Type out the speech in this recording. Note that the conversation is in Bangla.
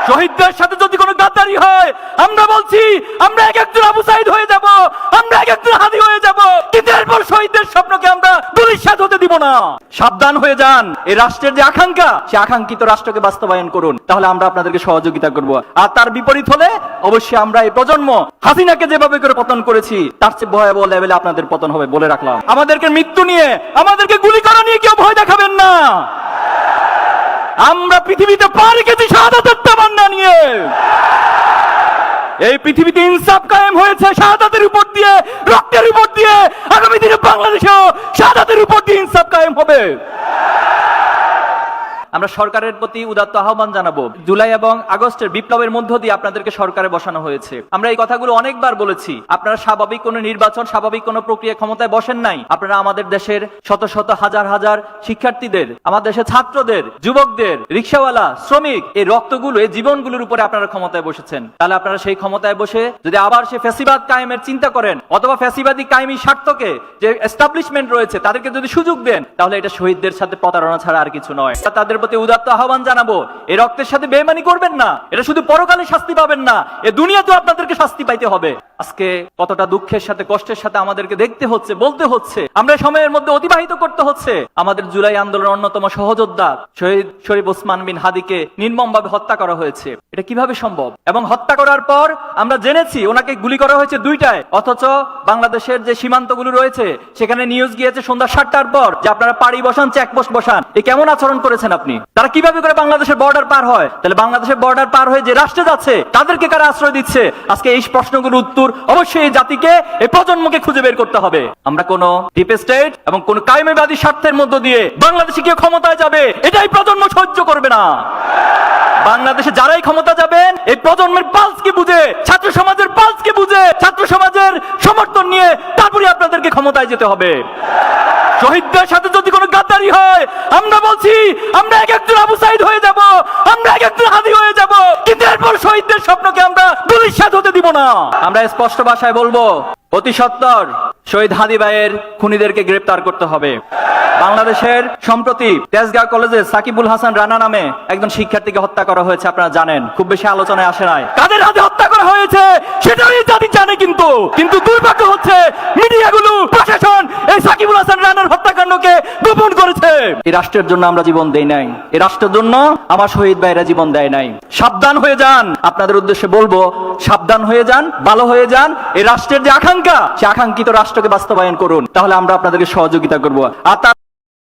শহীদদের সাথে যদি কোনো গাদ্দারি হয়, আমরা বলছি আমরা এক একজন আবু সাইদ হয়ে যাব, আমরা এক একজন হাদি হয়ে যাব, কিন্তু এরপর শহীদদের স্বপ্নকে আমরা দুলিশাত হতে দিব না। সাবধান হয়ে যান। এই রাষ্ট্রের যে আকাঙ্ক্ষা, সে আকাঙ্ক্ষিত রাষ্ট্রকে বাস্তবায়ন করুন, তাহলে আমরা আপনাদেরকে সহযোগিতা করব। আর তার বিপরীত হলে অবশ্যই আমরা এই প্রজন্ম হাসিনাকে যেভাবে করে পতন করেছি, তার চেয়ে ভয়াবহ লেভেলে আপনাদের পতন হবে বলে রাখলাম। আমাদেরকে মৃত্যু নিয়ে, আমাদেরকে গুলি করা নিয়ে কেউ ভয় দেখাবেন না। আমরা পৃথিবীতে পা রেখেছি শাহাদাতের তামান্না নিয়ে। এই পৃথিবীতে ইনসাফ কায়েম হয়েছে শাহাদাতের উপর দিয়ে, রক্তের উপর দিয়ে। আগামী দিনে বাংলাদেশেও শাহাদাতের উপর দিয়ে ইনসাফ কায়েম হবে। আমরা সরকারের প্রতি উদাত্ত আহ্বান জানাবো। জুলাই এবং আগস্টের বিপ্লবের মধ্য দিয়ে আপনাদেরকে সরকারে বসানো হয়েছে। আমরা এই কথাগুলো অনেকবার বলেছি। আপনারা স্বাভাবিক কোনো নির্বাচন, স্বাভাবিক কোনো প্রক্রিয়া ক্ষমতায় বসেন নাই। আপনারা আমাদের দেশের শত শত হাজার হাজার শিক্ষার্থীদের, আমাদের দেশের ছাত্রদের, যুবকদের, রিক্সাওয়ালা, শ্রমিক, এই রক্তগুলো, এই জীবনগুলোর উপরে আপনারা ক্ষমতায় বসেছেন। তাহলে আপনারা সেই ক্ষমতায় বসে যদি আবার সে ফ্যাসিবাদ কায়েমের চিন্তা করেন, অথবা ফ্যাসিবাদী কায়েমি স্বার্থকে যে এস্টাবলিশমেন্ট রয়েছে তাদেরকে যদি সুযোগ দেন, তাহলে এটা শহীদদের সাথে প্রতারণা ছাড়া আর কিছু নয়। তাদের প্রতি উদাত্ত আহ্বান জানাবো, এই রক্তের সাথে বেইমানি করবেন না। এটা শুধু পরকালে শাস্তি পাবেন না, এ দুনিয়াতেও আপনাদেরকে শাস্তি পাইতে হবে। আজকে কতটা দুঃখের সাথে, কষ্টের সাথে আমাদেরকে দেখতে হচ্ছে, বলতে হচ্ছে, আমরা সময়ের মধ্যে অতিবাহিত করতে হচ্ছে। আমাদের জুলাই আন্দোলনের অন্যতম সহযোদ্ধা শহীদ শরীফ ওসমান বিন হাদিকে নির্মমভাবে হত্যা করা হয়েছে। এটা কিভাবে সম্ভব? এবং হত্যা করার পর আমরা জেনেছি ওনাকে গুলি করা হয়েছে 2টায়, অথচ বাংলাদেশের যে সীমান্তগুলো রয়েছে সেখানে নিউজ গিয়েছে সন্ধ্যা 7টার পর যে আপনারা পাড়ি বসান, চেকপোস্ট বসান। এ কেমন আচরণ করেছেন আপনি? তারা কিভাবে করে বাংলাদেশের বর্ডার পার হয়? তাহলে বাংলাদেশের বর্ডার পার হয়ে যে রাষ্ট্রে যাচ্ছে তাদেরকে কারা আশ্রয় দিচ্ছে? আজকে এই প্রশ্নগুলোর উত্তর অবশ্যই এই জাতিকে, এই প্রজন্মকে খুঁজে বের করতে হবে। আমরা কোন ডিপ স্টেট এবং কোন কায়েমিবাদী স্বার্থের মধ্য দিয়ে বাংলাদেশে কেউ ক্ষমতায় যাবে, এটাই প্রজন্ম সহ্য করবে না। বাংলাদেশে যারাই ক্ষমতা যাবেন, এই প্রজন্মের পালসকে বুঝে, ছাত্র সমাজের পালসকে বুঝে, ছাত্র সমাজের সমর্থন নিয়ে তারপরে আপনাদেরকে ক্ষমতায় যেতে হবে। শহীদদের সাথে যদি কোনো গাদ্দারি হয়, আমরা বলছি আমরা এক একজন আবু সাইদ হয়ে যাব, আমরা এক একজন হাদি হয়ে যাব, কিন্তু এরপর শহীদদের স্বপ্নকে আমরা দুলিশাত হতে দিব না। আমরা স্পষ্ট ভাষায় বলবো, অতি সত্বর শহীদ হাদি ভাইয়ের খুনিদেরকে গ্রেফতার করতে হবে। বাংলাদেশের সম্প্রতি তেজগাঁও কলেজে সাকিবুল হাসান রানা নামে একজন শিক্ষার্থীকে হত্যা করা হয়েছে, আপনারা জানেন, খুব বেশি আলোচনায় আসে নাই। কাদের হাতে হত্যা করা হয়েছে সেটাই জাতি জানে, কিন্তু দুর্ভাগ্য হচ্ছে মিডিয়াগুলো, প্রশাসন এই সাকিবুল হাসান রানার হত্যাকাণ্ডকে গোপন করেছে। এই রাষ্ট্রের জন্য আমরা জীবন দেই নাই, এই রাষ্ট্রের জন্য আমার শহীদ ভাইরা জীবন দেয় নাই। সাবধান হয়ে যান। আপনাদের উদ্দেশ্যে বলবো, সাবধান হয়ে যান, ভালো হয়ে যান। এই রাষ্ট্রের যে আকাঙ্ক্ষা, সে আকাঙ্ক্ষিত রাষ্ট্রকে বাস্তবায়ন করুন, তাহলে আমরা আপনাদেরকে সহযোগিতা করব। আর